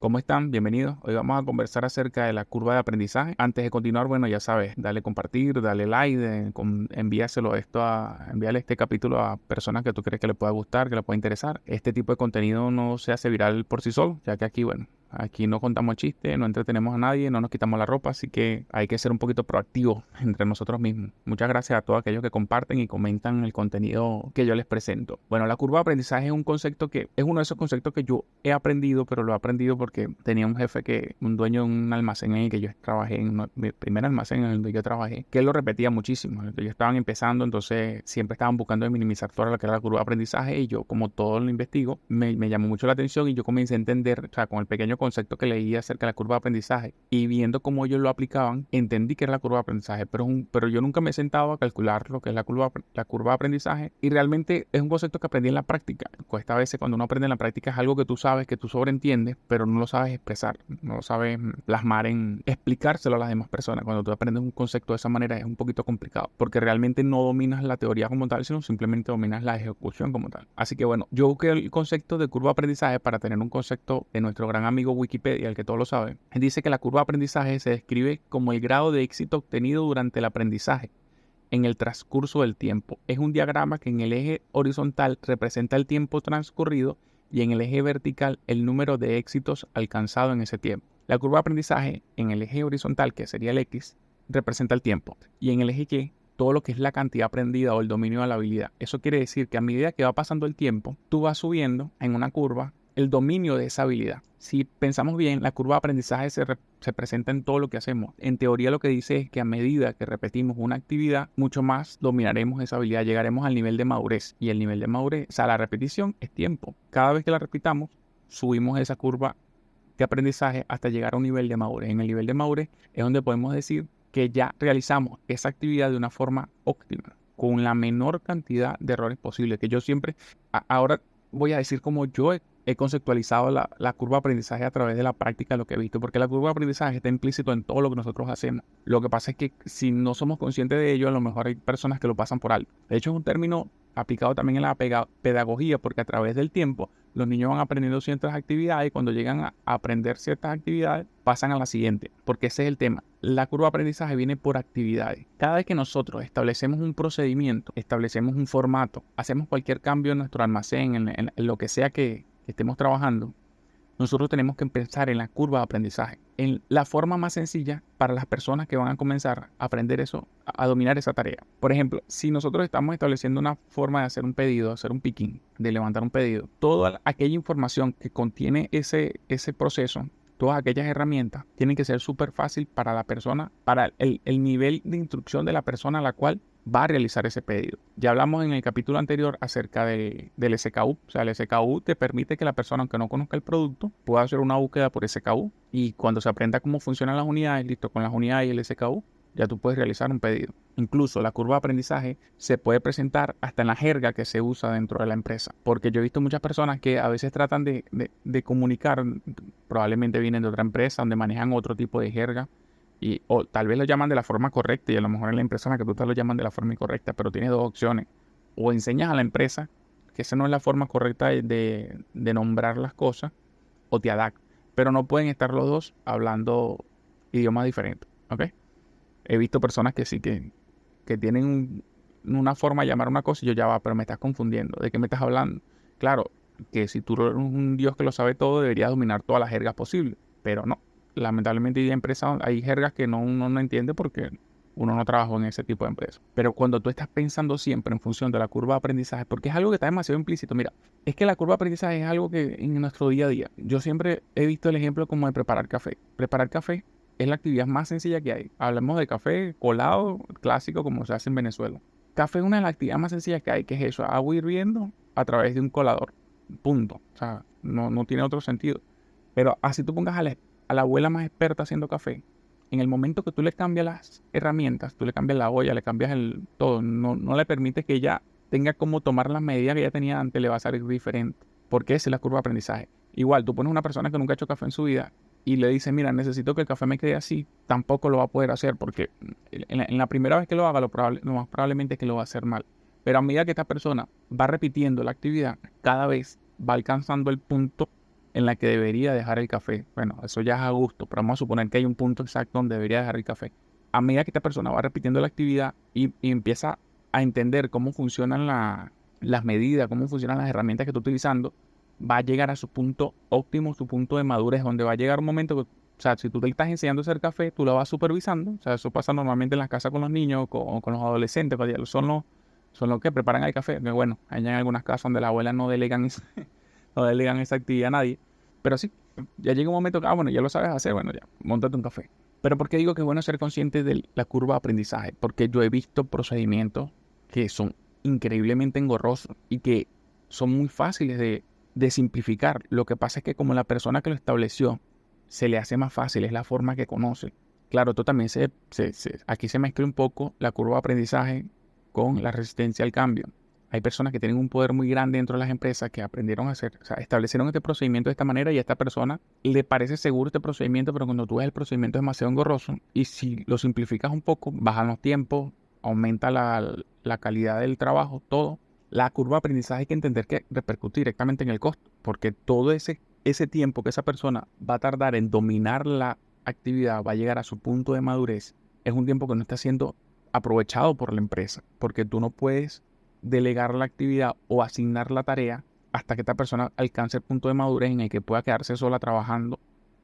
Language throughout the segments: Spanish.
¿Cómo están? Bienvenidos. Hoy vamos a conversar acerca de la curva de aprendizaje. Antes de continuar, bueno, ya sabes, dale compartir, dale like, envíale este capítulo a personas que tú crees que le pueda gustar, que le pueda interesar. Este tipo de contenido no se hace viral por sí solo, ya que aquí, bueno, aquí no contamos chistes, no entretenemos a nadie, no nos quitamos la ropa, así que hay que ser un poquito proactivos entre nosotros mismos. Muchas gracias a todos aquellos que comparten y comentan el contenido que yo les presento. Bueno, la curva de aprendizaje es un concepto que es uno de esos conceptos que yo he aprendido, pero lo he aprendido porque tenía un jefe un dueño de un almacén en el que yo trabajé, mi primer almacén en el que yo trabajé, que él lo repetía muchísimo. Ellos estaban empezando, entonces siempre estaban buscando de minimizar toda lo que era la curva de aprendizaje y yo, como todo lo investigo, me llamó mucho la atención y yo comencé a entender, o sea, con el pequeño concepto que leí acerca de la curva de aprendizaje y viendo cómo ellos lo aplicaban, entendí que era la curva de aprendizaje, pero yo nunca me he sentado a calcular lo que es la curva de aprendizaje y realmente es un concepto que aprendí en la práctica. Cuesta a veces cuando uno aprende en la práctica es algo que tú sabes, que tú sobreentiendes, pero no lo sabes expresar, no lo sabes plasmar en explicárselo a las demás personas. Cuando tú aprendes un concepto de esa manera es un poquito complicado, porque realmente no dominas la teoría como tal, sino simplemente dominas la ejecución como tal. Así que bueno, yo busqué el concepto de curva de aprendizaje para tener un concepto de nuestro gran amigo Wikipedia, el que todos lo saben. Él dice que la curva de aprendizaje se describe como el grado de éxito obtenido durante el aprendizaje en el transcurso del tiempo. Es un diagrama que en el eje horizontal representa el tiempo transcurrido y en el eje vertical el número de éxitos alcanzados en ese tiempo. La curva de aprendizaje en el eje horizontal, que sería el X, representa el tiempo y en el eje Y todo lo que es la cantidad aprendida o el dominio de la habilidad. Eso quiere decir que a medida que va pasando el tiempo, tú vas subiendo en una curva el dominio de esa habilidad. Si pensamos bien, la curva de aprendizaje se presenta en todo lo que hacemos. En teoría lo que dice es que a medida que repetimos una actividad, mucho más dominaremos esa habilidad, llegaremos al nivel de madurez. Y el nivel de madurez, o sea, la repetición es tiempo. Cada vez que la repitamos, subimos esa curva de aprendizaje hasta llegar a un nivel de madurez. En el nivel de madurez es donde podemos decir que ya realizamos esa actividad de una forma óptima, con la menor cantidad de errores posible. Que yo siempre, ahora voy a decir cómo yo he conceptualizado la curva de aprendizaje a través de la práctica de lo que he visto, porque la curva de aprendizaje está implícito en todo lo que nosotros hacemos. Lo que pasa es que si no somos conscientes de ello, a lo mejor hay personas que lo pasan por alto. De hecho, es un término aplicado también en la pedagogía, porque a través del tiempo los niños van aprendiendo ciertas actividades y cuando llegan a aprender ciertas actividades pasan a la siguiente, porque ese es el tema. La curva de aprendizaje viene por actividades. Cada vez que nosotros establecemos un procedimiento, establecemos un formato, hacemos cualquier cambio en nuestro almacén, en lo que sea que estemos trabajando, nosotros tenemos que empezar en la curva de aprendizaje, en la forma más sencilla para las personas que van a comenzar a aprender eso, a dominar esa tarea. Por ejemplo, si nosotros estamos estableciendo una forma de hacer un pedido, hacer un picking, de levantar un pedido, toda aquella información que contiene ese proceso, todas aquellas herramientas tienen que ser súper fácil para la persona, para el nivel de instrucción de la persona a la cual va a realizar ese pedido. Ya hablamos en el capítulo anterior acerca del SKU. O sea, el SKU te permite que la persona, aunque no conozca el producto, pueda hacer una búsqueda por SKU. Y cuando se aprenda cómo funcionan las unidades, listo, con las unidades y el SKU, ya tú puedes realizar un pedido. Incluso la curva de aprendizaje se puede presentar hasta en la jerga que se usa dentro de la empresa. Porque yo he visto muchas personas que a veces tratan de comunicar, probablemente vienen de otra empresa donde manejan otro tipo de jerga o tal vez lo llaman de la forma correcta y a lo mejor en la empresa en la que tú estás lo llaman de la forma incorrecta, pero tienes dos opciones. O enseñas a la empresa que esa no es la forma correcta de nombrar las cosas o te adaptas. Pero no pueden estar los dos hablando idiomas diferentes, ¿ok? He visto personas que sí que tienen una forma de llamar una cosa y yo ya va, pero me estás confundiendo. ¿De qué me estás hablando? Claro, que si tú eres un Dios que lo sabe todo, deberías dominar todas las jergas posibles, pero no. Lamentablemente hay empresas, hay jergas que uno no entiende porque uno no trabajó en ese tipo de empresa. Pero cuando tú estás pensando siempre en función de la curva de aprendizaje, porque es algo que está demasiado implícito, mira, es que la curva de aprendizaje es algo que en nuestro día a día, yo siempre he visto el ejemplo como de preparar café. Preparar café es la actividad más sencilla que hay. Hablemos de café colado, clásico como se hace en Venezuela. Café es una de las actividades más sencillas que hay, que es eso, agua hirviendo a través de un colador. Punto. O sea, no tiene otro sentido. Pero así tú pongas a la abuela más experta haciendo café, en el momento que tú le cambias las herramientas, tú le cambias la olla, le cambias todo, no le permites que ella tenga como tomar las medidas que ella tenía antes, le va a salir diferente. Porque esa es la curva de aprendizaje. Igual, tú pones una persona que nunca ha hecho café en su vida y le dices, mira, necesito que el café me quede así, tampoco lo va a poder hacer porque en la primera vez que lo haga, lo más probablemente es que lo va a hacer mal. Pero a medida que esta persona va repitiendo la actividad, cada vez va alcanzando el punto en la que debería dejar el café. Bueno, eso ya es a gusto, pero vamos a suponer que hay un punto exacto donde debería dejar el café. A medida que esta persona va repitiendo la actividad y empieza a entender cómo funcionan las medidas, cómo funcionan las herramientas que está utilizando, va a llegar a su punto óptimo, su punto de madurez, donde va a llegar un momento que, o sea, si tú te estás enseñando a hacer café, tú lo vas supervisando. O sea, eso pasa normalmente en las casas con los niños, con los adolescentes, cuando ya son los que preparan el café. Que bueno, hay en algunas casas donde la abuela no delegan, no delegan esa actividad a nadie. Pero sí, ya llega un momento que, bueno, ya lo sabes hacer, bueno, ya, móntate un café. Pero ¿por qué digo que es bueno ser consciente de la curva de aprendizaje? Porque yo he visto procedimientos que son increíblemente engorrosos y que son muy fáciles de simplificar. Lo que pasa es que como la persona que lo estableció se le hace más fácil, es la forma que conoce. Claro, esto también aquí se mezcla un poco la curva de aprendizaje con la resistencia al cambio. Hay personas que tienen un poder muy grande dentro de las empresas que aprendieron a hacer, o sea, establecieron este procedimiento de esta manera y a esta persona le parece seguro este procedimiento, pero cuando tú ves el procedimiento es demasiado engorroso y si lo simplificas un poco, bajan los tiempos, aumenta la calidad del trabajo, todo. La curva de aprendizaje hay que entender que repercute directamente en el costo, porque todo ese tiempo que esa persona va a tardar en dominar la actividad, va a llegar a su punto de madurez, es un tiempo que no está siendo aprovechado por la empresa, porque tú no puedes delegar la actividad o asignar la tarea hasta que esta persona alcance el punto de madurez en el que pueda quedarse sola trabajando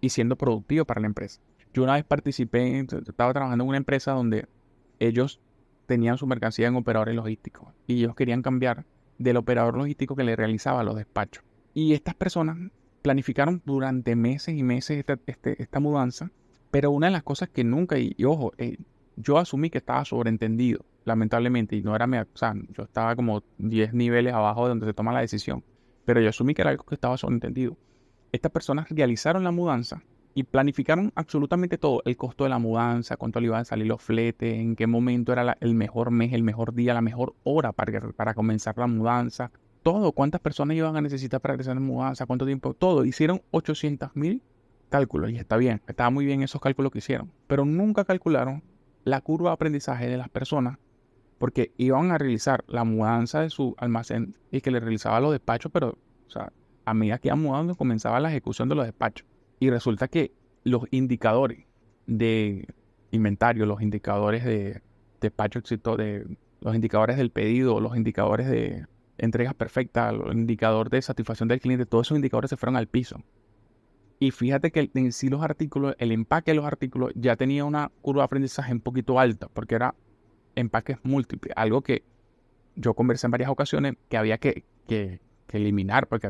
y siendo productivo para la empresa. Yo una vez estaba trabajando en una empresa donde ellos tenían su mercancía en operadores logísticos y ellos querían cambiar del operador logístico que le realizaba los despachos. Y estas personas planificaron durante meses y meses esta mudanza, pero una de las cosas que nunca, y ojo, yo asumí que estaba sobreentendido, lamentablemente, y no era o sea, yo estaba como 10 niveles abajo de donde se toma la decisión, pero yo asumí que era algo que estaba sobreentendido. Estas personas realizaron la mudanza y planificaron absolutamente todo, el costo de la mudanza, cuánto le iban a salir los fletes, en qué momento era el mejor mes, el mejor día, la mejor hora para comenzar la mudanza, todo, cuántas personas iban a necesitar para realizar la mudanza, cuánto tiempo, todo. Hicieron 800.000 cálculos y está bien, estaba muy bien esos cálculos que hicieron, pero nunca calcularon la curva de aprendizaje de las personas porque iban a realizar la mudanza de su almacén y que le realizaba los despachos, pero, o sea, a medida que iban mudando comenzaba la ejecución de los despachos. Y resulta que los indicadores de inventario, los indicadores de despacho éxito, los indicadores del pedido, los indicadores de entregas perfectas, los indicadores de satisfacción del cliente, todos esos indicadores se fueron al piso. Y fíjate que en sí los artículos, el empaque de los artículos ya tenía una curva de aprendizaje un poquito alta, porque era empaques múltiples, algo que yo conversé en varias ocasiones que había que eliminar, porque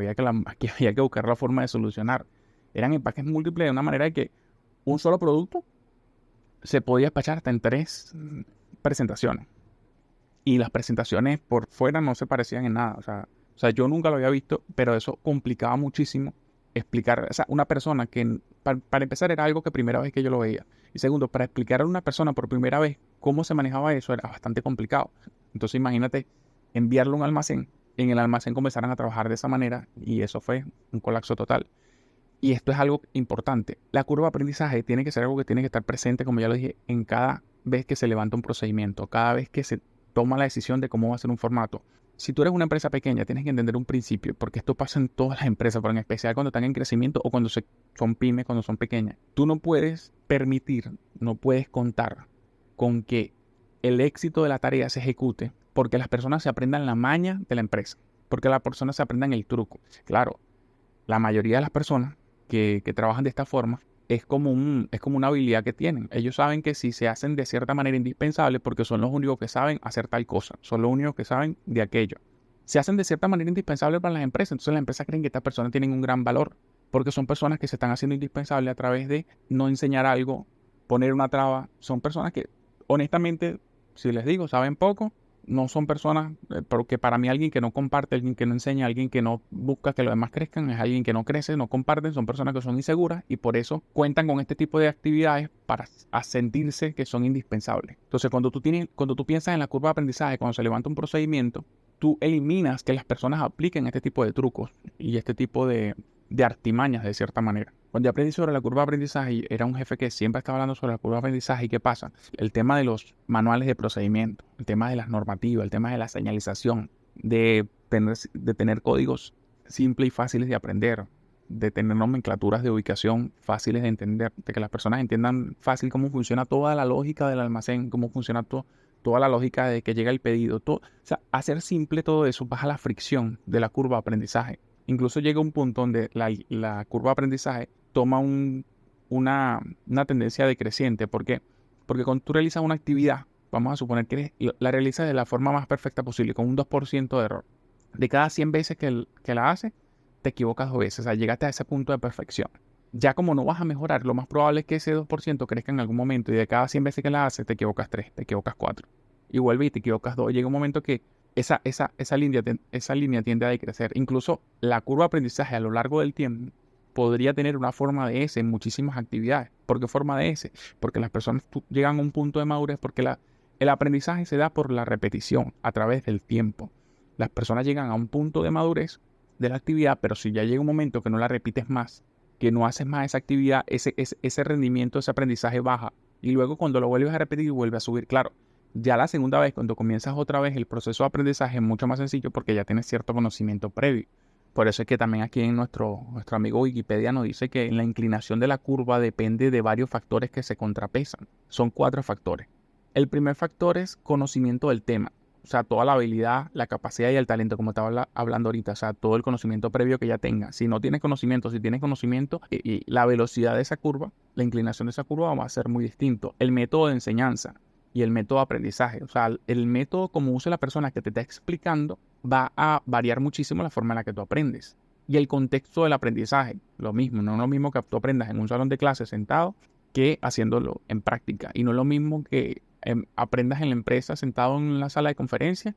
que había que buscar la forma de solucionar. Eran empaques múltiples de una manera de que un solo producto se podía despachar hasta en 3 presentaciones. Y las presentaciones por fuera no se parecían en nada. O sea, yo nunca lo había visto, pero eso complicaba muchísimo explicar. O sea, una persona que, para empezar, era algo que primera vez que yo lo veía. Y segundo, para explicar a una persona por primera vez cómo se manejaba eso era bastante complicado. Entonces, imagínate enviarlo a un almacén. En el almacén comenzaron a trabajar de esa manera y eso fue un colapso total. Y esto es algo importante. La curva de aprendizaje tiene que ser algo que tiene que estar presente, como ya lo dije, en cada vez que se levanta un procedimiento, cada vez que se toma la decisión de cómo va a ser un formato. Si tú eres una empresa pequeña, tienes que entender un principio, porque esto pasa en todas las empresas, pero en especial cuando están en crecimiento o cuando son pymes, cuando son pequeñas. Tú no puedes permitir, no puedes contar con que el éxito de la tarea se ejecute porque las personas se aprendan la maña de la empresa, porque las personas se aprendan el truco. Claro, la mayoría de las personas que trabajan de esta forma es como una habilidad que tienen. Ellos saben que si se hacen de cierta manera indispensables porque son los únicos que saben hacer tal cosa, son los únicos que saben de aquello. Se hacen de cierta manera indispensables para las empresas, entonces las empresas creen que estas personas tienen un gran valor porque son personas que se están haciendo indispensables a través de no enseñar algo, poner una traba. Son personas que, honestamente, si les digo, saben poco. No son personas, porque para mí alguien que no comparte, alguien que no enseña, alguien que no busca que los demás crezcan, es alguien que no crece, no comparten, son personas que son inseguras y por eso cuentan con este tipo de actividades para sentirse que son indispensables. Entonces, cuando tú piensas en la curva de aprendizaje, cuando se levanta un procedimiento, tú eliminas que las personas apliquen este tipo de trucos y este tipo de artimañas de cierta manera. Cuando yo aprendí sobre la curva de aprendizaje, era un jefe que siempre estaba hablando sobre la curva de aprendizaje y qué pasa. El tema de los manuales de procedimiento, el tema de las normativas, el tema de la señalización, de tener códigos simples y fáciles de aprender, de tener nomenclaturas de ubicación fáciles de entender, de que las personas entiendan fácil cómo funciona toda la lógica del almacén, cómo funciona toda la lógica de que llega el pedido. Todo, o sea, hacer simple todo eso baja la fricción de la curva de aprendizaje. Incluso llega un punto donde la curva de aprendizaje toma una tendencia decreciente. ¿Por qué? Porque cuando tú realizas una actividad, vamos a suponer que la realizas de la forma más perfecta posible, con un 2% de error. De cada 100 veces que la haces, te equivocas 2 veces. O sea, llegaste a ese punto de perfección. Ya como no vas a mejorar, lo más probable es que ese 2% crezca en algún momento y de cada 100 veces que la haces, te equivocas 3, te equivocas 4. Y vuelve y te equivocas 2. Llega un momento que esa línea tiende a decrecer. Incluso la curva de aprendizaje a lo largo del tiempo podría tener una forma de S en muchísimas actividades. ¿Por qué forma de S? Porque las personas llegan a un punto de madurez porque el aprendizaje se da por la repetición a través del tiempo. Las personas llegan a un punto de madurez de la actividad, pero si ya llega un momento que no la repites más, que no haces más esa actividad, ese rendimiento, ese aprendizaje baja. Y luego cuando lo vuelves a repetir, vuelve a subir. Claro, ya la segunda vez, cuando comienzas otra vez el proceso de aprendizaje es mucho más sencillo porque ya tienes cierto conocimiento previo. Por eso es que también aquí en nuestro amigo Wikipedia nos dice que la inclinación de la curva depende de varios factores que se contrapesan. Son 4 factores. El primer factor es conocimiento del tema. O sea, toda la habilidad, la capacidad y el talento, como estaba hablando ahorita. O sea, todo el conocimiento previo que ya tenga. Si no tienes conocimiento, si tienes conocimiento, y la velocidad de esa curva, la inclinación de esa curva va a ser muy distinto. El método de enseñanza y el método de aprendizaje. O sea, el método como use la persona que te está explicando va a variar muchísimo la forma en la que tú aprendes. Y el contexto del aprendizaje, lo mismo. No es lo mismo que tú aprendas en un salón de clases sentado que haciéndolo en práctica. Y no es lo mismo que aprendas en la empresa sentado en la sala de conferencia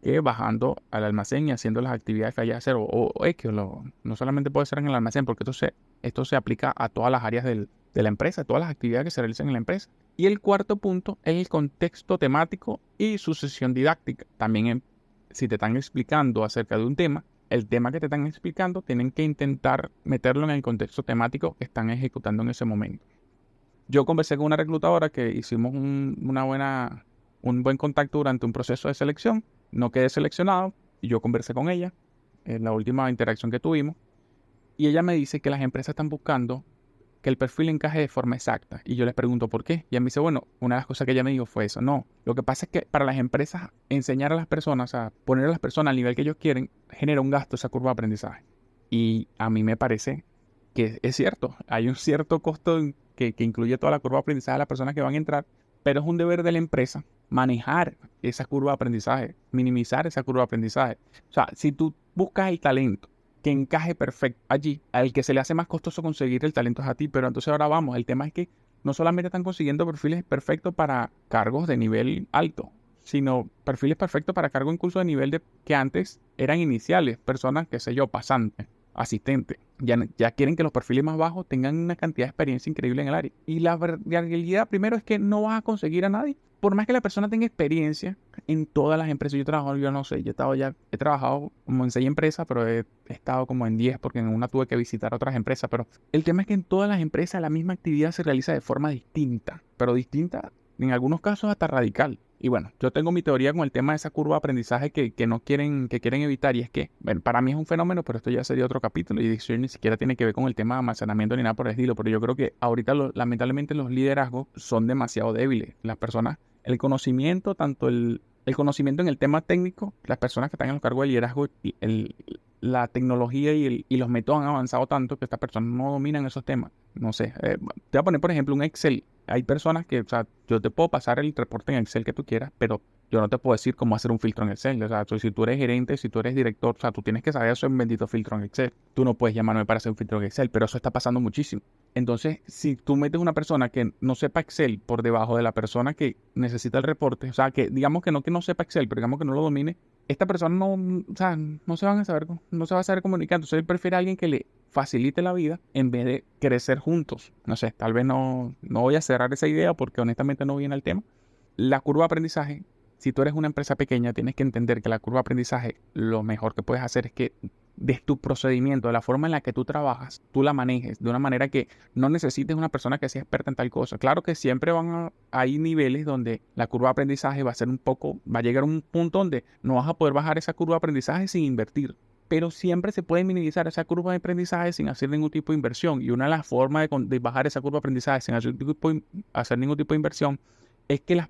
que bajando al almacén y haciendo las actividades que haya que hacer. Es que no solamente puede ser en el almacén, porque esto se aplica a todas las áreas de la empresa, todas las actividades que se realizan en la empresa. Y el cuarto punto es el contexto temático y sucesión didáctica. También si te están explicando acerca de un tema, el tema que te están explicando tienen que intentar meterlo en el contexto temático que están ejecutando en ese momento. Yo conversé con una reclutadora que hicimos un buen contacto durante un proceso de selección. No quedé seleccionado y yo conversé con ella en la última interacción que tuvimos. Y ella me dice que las empresas están buscando que el perfil encaje de forma exacta. Y yo les pregunto por qué. Y ella me dice, bueno, una de las cosas que ella me dijo fue eso. No, lo que pasa es que para las empresas enseñar a las personas, a poner a las personas al nivel que ellos quieren, genera un gasto esa curva de aprendizaje. Y a mí me parece que es cierto. Hay un cierto costo que incluye toda la curva de aprendizaje de las personas que van a entrar, pero es un deber de la empresa manejar esa curva de aprendizaje, minimizar esa curva de aprendizaje. O sea, si tú buscas el talento que encaje perfecto allí, al que se le hace más costoso conseguir el talento es a ti, pero entonces ahora vamos, el tema es que no solamente están consiguiendo perfiles perfectos para cargos de nivel alto, sino perfiles perfectos para cargos incluso de nivel que antes eran iniciales, personas, qué sé yo, pasantes, asistentes. Ya quieren que los perfiles más bajos tengan una cantidad de experiencia increíble en el área. Y la realidad primero es que no vas a conseguir a nadie. Por más que la persona tenga experiencia en todas las empresas, yo no sé, he trabajado como en 6 empresas, pero he estado como en 10 porque en una tuve que visitar otras empresas, pero el tema es que en todas las empresas la misma actividad se realiza de forma distinta, pero distinta en algunos casos hasta radical. Y bueno, yo tengo mi teoría con el tema de esa curva de aprendizaje que quieren evitar, y es que, bueno, para mí es un fenómeno, pero esto ya sería otro capítulo y eso ni siquiera tiene que ver con el tema de almacenamiento ni nada por el estilo, pero yo creo que ahorita lamentablemente los liderazgos son demasiado débiles. Las personas, el conocimiento, tanto el conocimiento en el tema técnico, las personas que están en los cargos de liderazgo, la tecnología y los métodos han avanzado tanto que estas personas no dominan esos temas. No sé, te voy a poner por ejemplo un Excel. Hay personas que, o sea, yo te puedo pasar el reporte en Excel que tú quieras, pero yo no te puedo decir cómo hacer un filtro en Excel. O sea, si tú eres gerente, si tú eres director, o sea, tú tienes que saber hacer un bendito filtro en Excel. Tú no puedes llamarme para hacer un filtro en Excel, pero eso está pasando muchísimo. Entonces, si tú metes una persona que no sepa Excel por debajo de la persona que necesita el reporte, o sea, que digamos que no sepa Excel, pero digamos que no lo domine, esta persona no, o sea, no se va a saber comunicar. Entonces él prefiere a alguien que le facilite la vida en vez de crecer juntos. No sé, tal vez no voy a cerrar esa idea porque honestamente no viene al tema. La curva de aprendizaje, si tú eres una empresa pequeña, tienes que entender que la curva de aprendizaje, lo mejor que puedes hacer es que de tu procedimiento, de la forma en la que tú trabajas, tú la manejes de una manera que no necesites una persona que sea experta en tal cosa. Claro que siempre hay niveles donde la curva de aprendizaje va a ser va a llegar a un punto donde no vas a poder bajar esa curva de aprendizaje sin invertir. pero siempre se puede minimizar esa curva de aprendizaje sin hacer ningún tipo de inversión. Y una de las formas de bajar esa curva de aprendizaje sin hacer ningún tipo de inversión es que las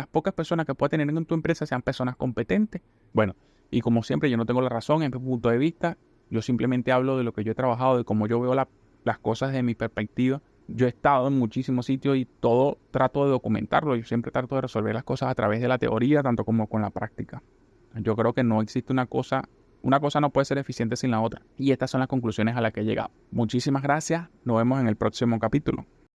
pocas personas que puedas tener en tu empresa sean personas competentes. Bueno, y como siempre, yo no tengo la razón en mi punto de vista. Yo simplemente hablo de lo que yo he trabajado, de cómo yo veo las cosas desde mi perspectiva. Yo he estado en muchísimos sitios y todo trato de documentarlo. Yo siempre trato de resolver las cosas a través de la teoría, tanto como con la práctica. Yo creo que no existe una cosa no puede ser eficiente sin la otra. Y estas son las conclusiones a las que he llegado. Muchísimas gracias. Nos vemos en el próximo capítulo.